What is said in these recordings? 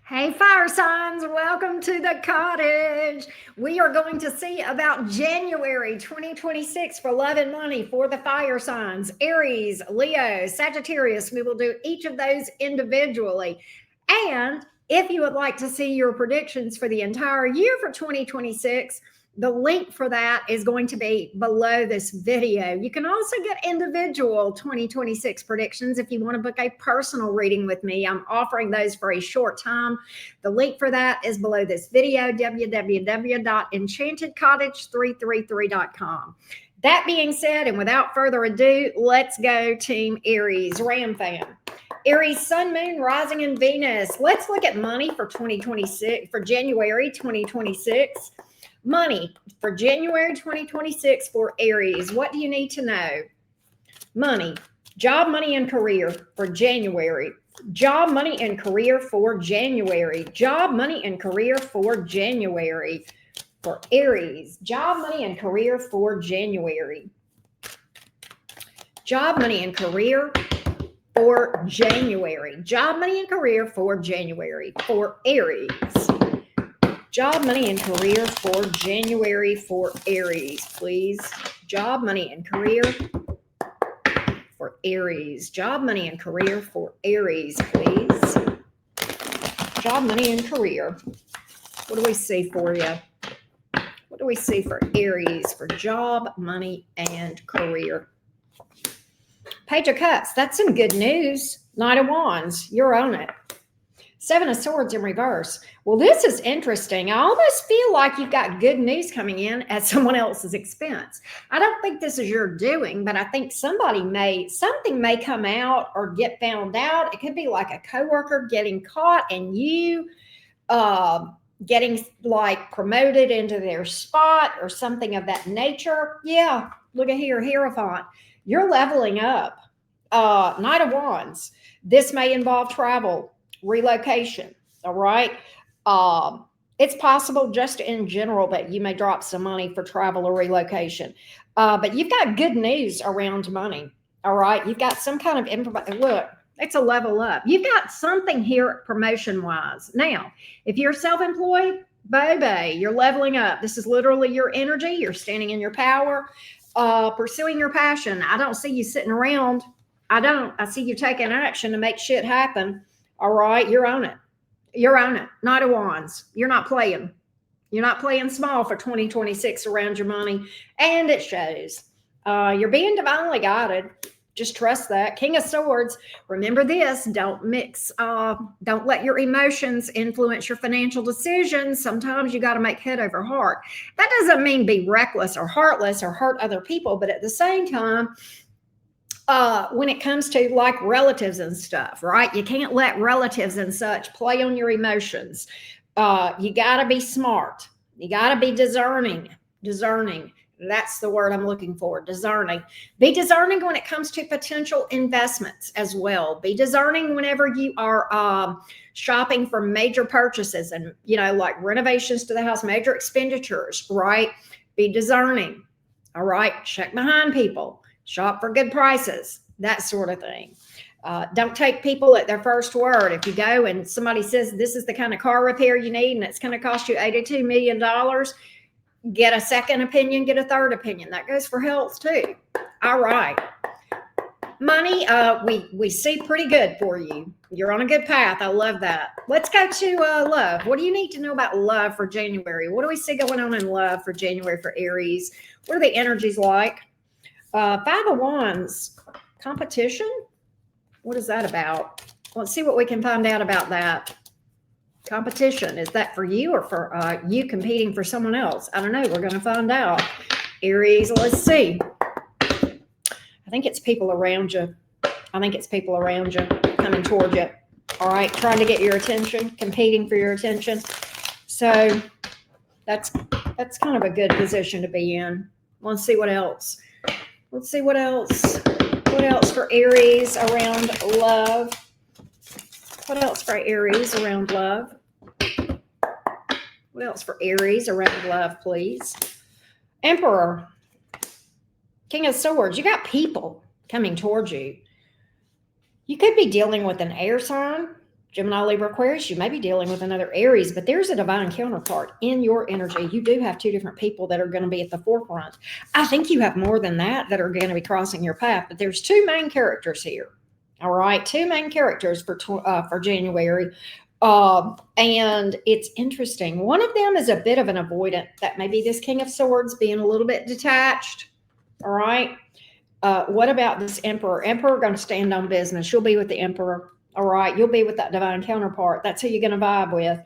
Hey, fire signs, welcome to the cottage. We are going to see about January 2026 for love and money for the fire signs Aries, Leo, Sagittarius. We will do each of those individually. And if you would like to see your predictions for the entire year for 2026, the link for that is going to be below this video. You can also get individual 2026 predictions if you want to book a personal reading with me. I'm offering those for a short time. The link for that is below this video, www.enchantedcottage333.com. That being said, and without further ado, let's go Team Aries. Ram fam. Aries, Sun, Moon, Rising, and Venus. Let's look at money for 2026, for January 2026. Money for January 2026 for Aries. What do you need to know? Money, job, money, and career for January. Job, money, and career for January. Job, money, and career for January for Aries. Job, money, and career for January. Job, money, and career for January. Job, money, and career for January for Aries. Job, money, and career for January for Aries, please. Job, money, and career for Aries. Job, money, and career for Aries, please. Job, money, and career. What do we see for you? What do we see for Aries for job, money, and career? Page of Cups. That's some good news. Knight of Wands. You're on it. Seven of Swords in reverse. Well, this is interesting. I almost feel like you've got good news coming in at someone else's expense. I don't think this is your doing, but I think something may come out or get found out. It could be like a coworker getting caught and you getting like promoted into their spot or something of that nature. Yeah, look at here, Hierophant. You're leveling up. Knight of Wands. This may involve travel, relocation. All right. It's possible just in general that you may drop some money for travel or relocation. But you've got good news around money. All right. You've got some kind of look, it's a level up. You've got something here promotion wise. Now, if you're self-employed, baby, you're leveling up. This is literally your energy. You're standing in your power, pursuing your passion. I don't see you sitting around. I see you taking action to make shit happen. All right, you're on it. You're on it. Knight of Wands. You're not playing. You're not playing small for 2026 around your money. And it shows. You're being divinely guided. Just trust that. King of Swords. Remember this. Don't let your emotions influence your financial decisions. Sometimes you got to make head over heart. That doesn't mean be reckless or heartless or hurt other people. But at the same time, when it comes to like relatives and stuff, right? You can't let relatives and such play on your emotions. You got to be smart. You got to be discerning. That's the word I'm looking for. Discerning. Be discerning when it comes to potential investments as well. Be discerning whenever you are shopping for major purchases and, like renovations to the house, major expenditures, right? Be discerning. All right. Check behind people. Shop for good prices, that sort of thing. Don't take people at their first word. If you go and somebody says this is the kind of car repair you need and it's going to cost you $82 million, get a second opinion, get a third opinion. That goes for health too. All right. Money, we see pretty good for you. You're on a good path. I love that. Let's go to love. What do you need to know about love for January? What do we see going on in love for January for Aries? What are the energies like? Five of Wands, competition. What is that about? Let's see what we can find out about that. Competition. Is that for you or for you competing for someone else? I don't know. We're going to find out. Aries, let's see. I think it's people around you. coming toward you. All right. Trying to get your attention, competing for your attention. So that's kind of a good position to be in. Let's see what else. Let's see what else. What else for Aries around love? What else for Aries around love? What else for Aries around love, please? Emperor. King of Swords. You got people coming towards you. You could be dealing with an air sign, Gemini, Libra, Aquarius, you may be dealing with another Aries, but there's a divine counterpart in your energy. You do have two different people that are going to be at the forefront. I think you have more than that are going to be crossing your path, but there's two main characters here. All right, two main characters for January. And it's interesting. One of them is a bit of an avoidant. That may be this King of Swords being a little bit detached. All right. What about this Emperor? Emperor going to stand on business. You'll be with the Emperor. All right. You'll be with that divine counterpart. That's who you're going to vibe with.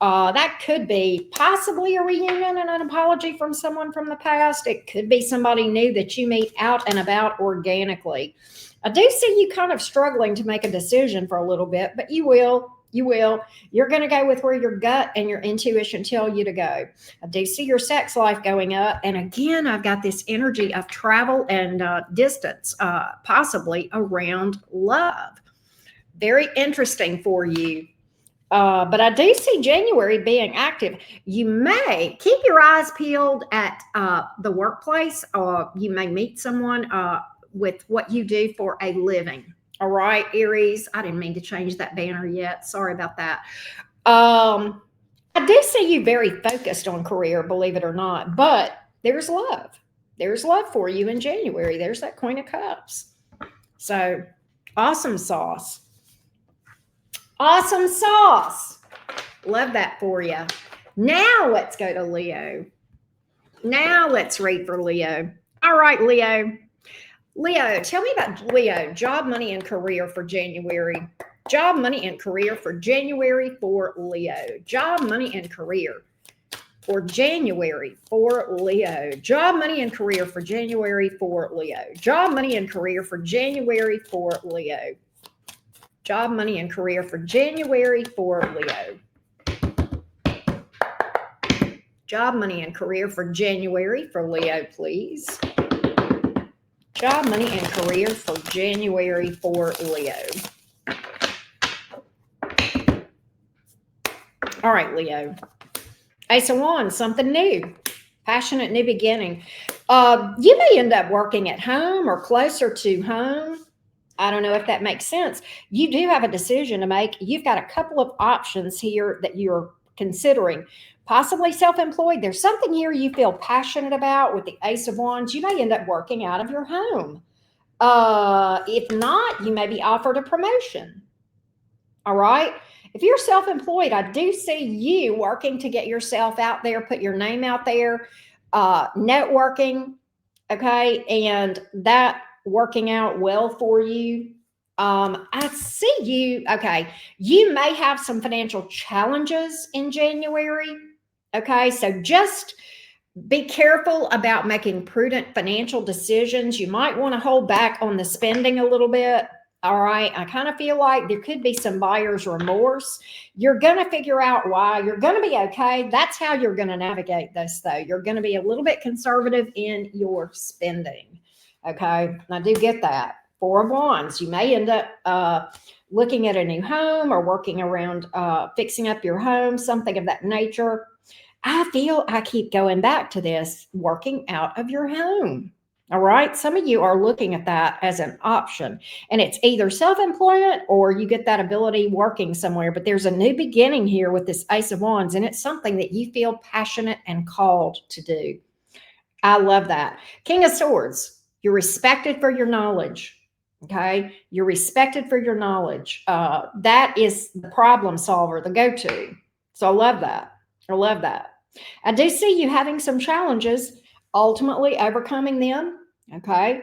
That could be possibly a reunion and an apology from someone from the past. It could be somebody new that you meet out and about organically. I do see you kind of struggling to make a decision for a little bit, but you will. You will. You're going to go with where your gut and your intuition tell you to go. I do see your sex life going up. And again, I've got this energy of travel and distance, possibly around love. Very interesting for you. But I do see January being active. You may keep your eyes peeled at the workplace, or you may meet someone with what you do for a living. All right, Aries. I didn't mean to change that banner yet. Sorry about that. I do see you very focused on career, believe it or not, but there's love. There's love for you in January. There's that Queen of Cups. So awesome sauce. Awesome sauce. Love that for you. Now let's go to Leo. Now let's read for Leo. All right, Leo. Leo, tell me about Leo, job, money, and career for January. Job, money, and career for January for Leo. Job, money, and career for January for Leo. Job, money, and career for January for Leo. Job, money, and career for January for Leo. Job, money, and career for January for Leo. Job, money, and career for January for Leo, please. Job, money, and career for January for Leo. All right, Leo. Ace of Wands, something new. Passionate new beginning. You may end up working at home or closer to home. I don't know if that makes sense. You do have a decision to make. You've got a couple of options here that you're considering. Possibly self-employed. There's something here you feel passionate about with the Ace of Wands. You may end up working out of your home. If not, you may be offered a promotion. All right. If you're self-employed, I do see you working to get yourself out there, put your name out there, networking. Okay. And that working out well for you. I see you. Okay. You may have some financial challenges in January. Okay. So just be careful about making prudent financial decisions. You might want to hold back on the spending a little bit. All right. I kind of feel like there could be some buyer's remorse. You're going to figure out why. You're going to be okay. That's how you're going to navigate this, though. You're going to be a little bit conservative in your spending. Okay. I do get that. Four of Wands. You may end up looking at a new home or working around fixing up your home, something of that nature. I feel I keep going back to this, working out of your home. All right. Some of you are looking at that as an option, and it's either self-employment or you get that ability working somewhere. But there's a new beginning here with this Ace of Wands, and it's something that you feel passionate and called to do. I love that. King of Swords. You're respected for your knowledge. Okay. You're respected for your knowledge. That is the problem solver, the go-to. So I love that. I love that. I do see you having some challenges, ultimately overcoming them. Okay.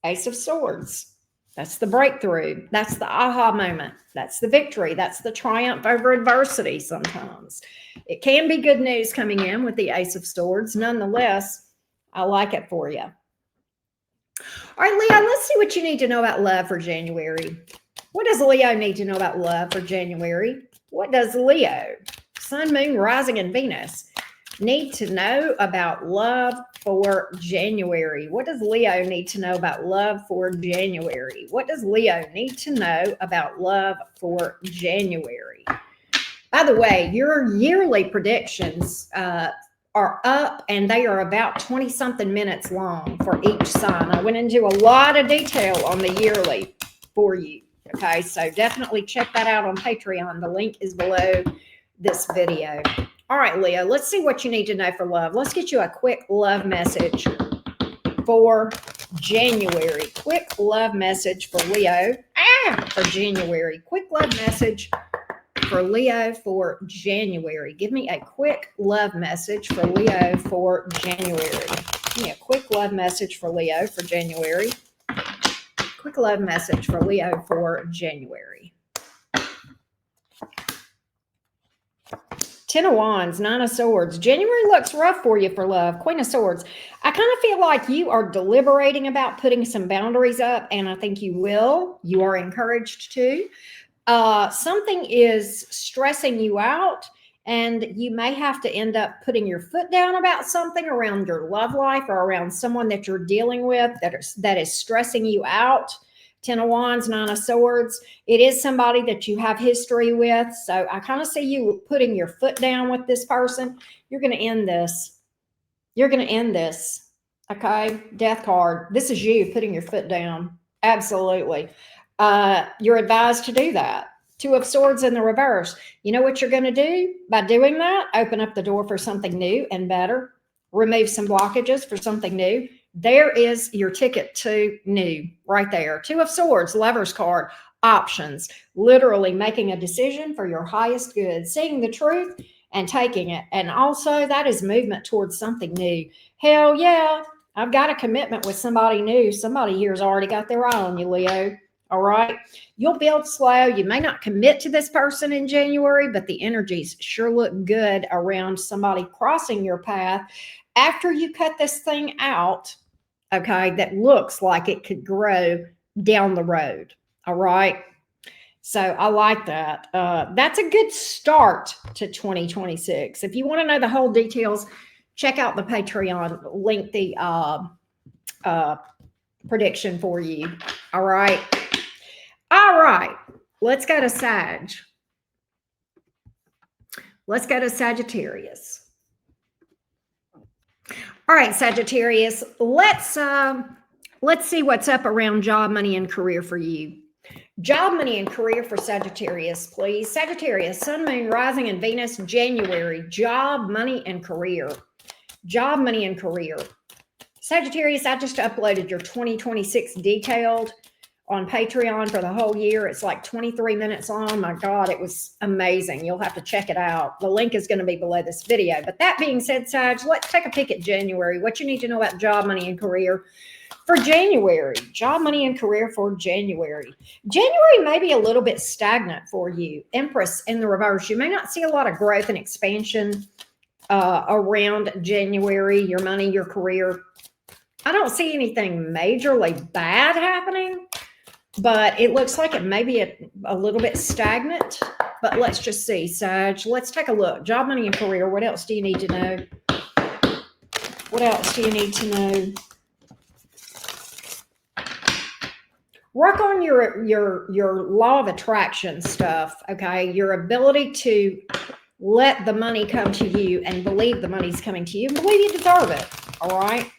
Ace of Swords. That's the breakthrough. That's the aha moment. That's the victory. That's the triumph over adversity sometimes. It can be good news coming in with the Ace of Swords. Nonetheless, I like it for you. All right, Leo, let's see what you need to know about love for January. What does Leo need to know about love for January? What does Leo, Sun, Moon, Rising, and Venus need to know about love for January? What does Leo need to know about love for January? What does Leo need to know about love for January? By the way, your yearly predictions are up, and they are about 20-something minutes long for each sign. I went into a lot of detail on the yearly for you. Okay, so definitely check that out on Patreon. The link is below this video. All right, Leo, let's see what you need to know for love. Let's get you a quick love message for January. Quick love message for Leo. For January. Quick love message for Leo for January. Give me a quick love message for Leo for January. Give me a quick love message for Leo for January. Quick love message for Leo for January. 10 of Wands, 9 of Swords. January looks rough for you for love. Queen of Swords. I kind of feel like you are deliberating about putting some boundaries up, and I think you will. You are encouraged to. Something is stressing you out, and you may have to end up putting your foot down about something around your love life or around someone that you're dealing with that is stressing you out. 10 of Wands, 9 of Swords. It is somebody that you have history with. So I kind of see you putting your foot down with this person. You're going to end this. You're going to end this. Okay. Death card. This is you putting your foot down. Absolutely. You're advised to do that. 2 of Swords in the reverse. You know what you're going to do by doing that? Open up the door for something new and better. Remove some blockages for something new. There is your ticket to new right there. 2 of Swords, Lover's card, options, literally making a decision for your highest good, seeing the truth and taking it. And also that is movement towards something new. Hell yeah, I've got a commitment with somebody new. Somebody here's already got their eye on you, Leo. All right. You'll build slow. You may not commit to this person in January, but the energies sure look good around somebody crossing your path after you cut this thing out. Okay, that looks like it could grow down the road. All right. So I like that. That's a good start to 2026. If you want to know the whole details, check out the Patreon, link the prediction for you. All right. All right. Let's go to Sag. Let's go to Sagittarius. All right, Sagittarius, let's see what's up around job, money, and career for you. Job, money, and career for Sagittarius, please. Sagittarius, Sun, Moon, Rising, and Venus, January. Job, money, and career. Job, money, and career. Sagittarius, I just uploaded your 2026 detailed on Patreon for the whole year. It's like 23 minutes long. My God, it was amazing. You'll have to check it out. The link is going to be below this video. But that being said, Sag, let's take a peek at January. What you need to know about job, money, and career for January. Job, money, and career for January. January may be a little bit stagnant for you. Empress in the reverse. You may not see a lot of growth and expansion around January, your money, your career. I don't see anything majorly bad happening, but it looks like it may be a little bit stagnant. But let's just see, Sag. Let's take a look. Job, money, and career. What else do you need to know? What else do you need to know? Work on your law of attraction stuff, okay? Your ability to let the money come to you and believe the money's coming to you and believe you deserve it, all right?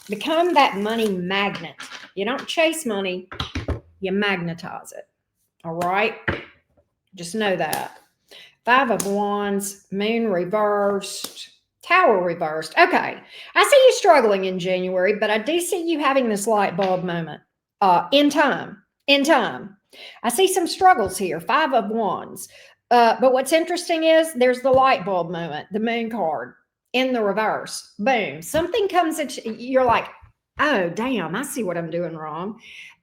Become that money magnet. You don't chase money, you magnetize it. All right. Just know that. 5 of Wands, Moon reversed, Tower reversed. Okay. I see you struggling in January, but I do see you having this light bulb moment in time. I see some struggles here. 5 of Wands. But what's interesting is there's the light bulb moment, the Moon card. In the reverse, boom, something comes into you're like, oh, damn, I see what I'm doing wrong.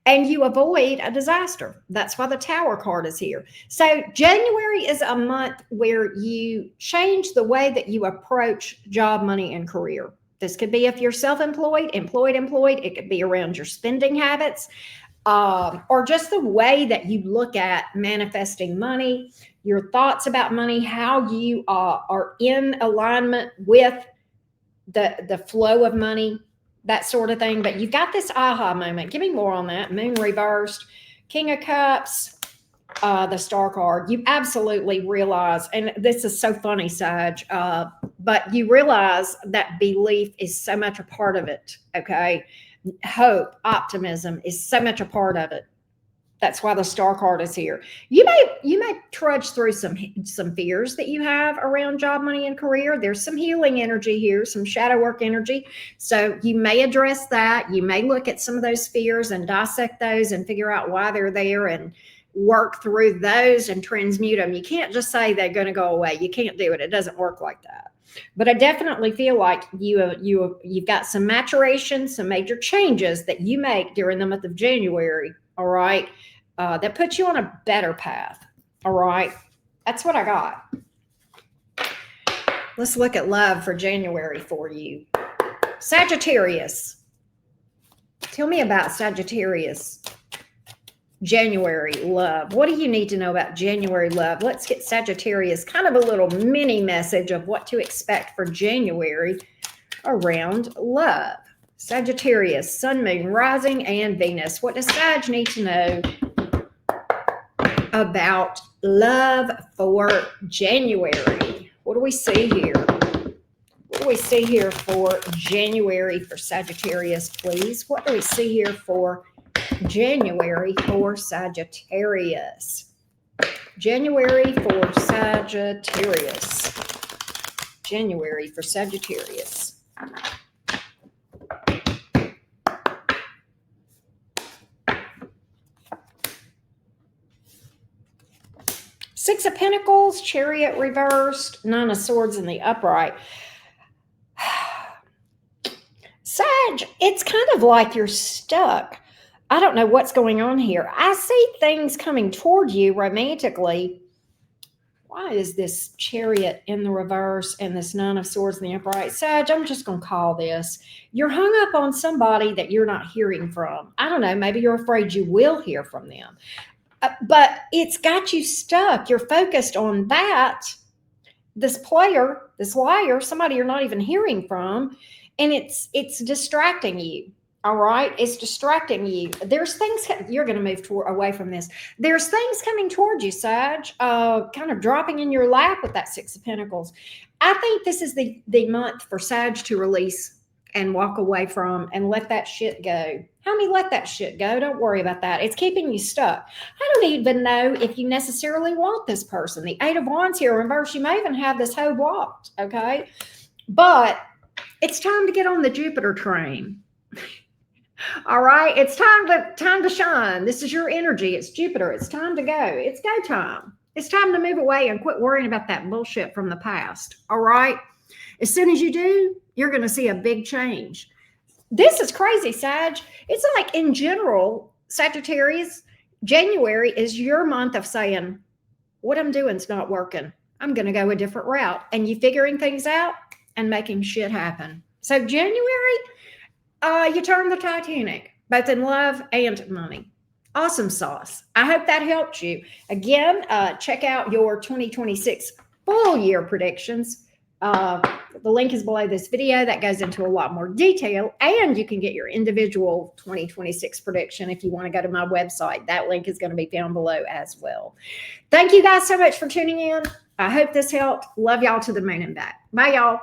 And you avoid a disaster. That's why the Tower card is here. So January is a month where you change the way that you approach job, money, and career. This could be if you're self-employed, employed. It could be around your spending habits or just the way that you look at manifesting money, your thoughts about money, how you are in alignment with the flow of money, that sort of thing. But you've got this aha moment. Give me more on that. Moon reversed, King of Cups, the Star card. You absolutely realize, and this is so funny, Sag, but you realize that belief is so much a part of it, okay? Hope, optimism is so much a part of it. That's why the star card is here. You may trudge through some fears that you have around job, money, and career. There's some healing energy here, some shadow work energy. So you may address that. You may look at some of those fears and dissect those and figure out why they're there and work through those and transmute them. You can't just say they're going to go away. You can't do it. It doesn't work like that. But I definitely feel like you've got some maturation, some major changes that you make during the month of January. All right. That puts you on a better path. All right. That's what I got. Let's look at love for January for you. Sagittarius. Tell me about Sagittarius. January love. What do you need to know about January love? Let's get Sagittarius, kind of a little mini message of what to expect for January around love. Sagittarius, Sun, Moon, Rising, and Venus. What does Sag need to know about love for January? What do we see here? What do we see here for January for Sagittarius, please? What do we see here for January for Sagittarius? January for Sagittarius. January for Sagittarius. Six of Pentacles, Chariot reversed, Nine of Swords in the upright. Sag, it's kind of like you're stuck. I don't know what's going on here. I see things coming toward you romantically. Why is this Chariot in the reverse and this Nine of Swords in the upright? Sag, I'm just going to call this. You're hung up on somebody that you're not hearing from. I don't know. Maybe you're afraid you will hear from them. But it's got you stuck. You're focused on that. This player, this liar, somebody you're not even hearing from. And it's distracting you. All right. It's distracting you. There's things you're going to move away from this. There's things coming towards you, Sag, kind of dropping in your lap with that Six of Pentacles. I think this is the month for Sag to release and walk away from and let that shit go. How many let that shit go? Don't worry about that. It's keeping you stuck. I don't even know if you necessarily want this person. The Eight of Wands here in reverse, you may even have this hoe blocked, okay? But it's time to get on the Jupiter train. All right? It's time to shine. This is your energy. It's Jupiter. It's time to go. It's go time. It's time to move away and quit worrying about that bullshit from the past. All right? As soon as you do, you're going to see a big change. This is crazy, Sag. It's like in general, Sagittarius, January is your month of saying, what I'm doing is not working. I'm going to go a different route. And you figuring things out and making shit happen. So January, you turn the Titanic, both in love and money. Awesome sauce. I hope that helped you. Again, check out your 2026 full year predictions. The link is below this video. That goes into a lot more detail, and you can get your individual 2026 prediction if you want to go to my website. That link is going to be down below as well. Thank you guys so much for tuning in. I hope this helped. Love y'all to the moon and back. Bye, y'all.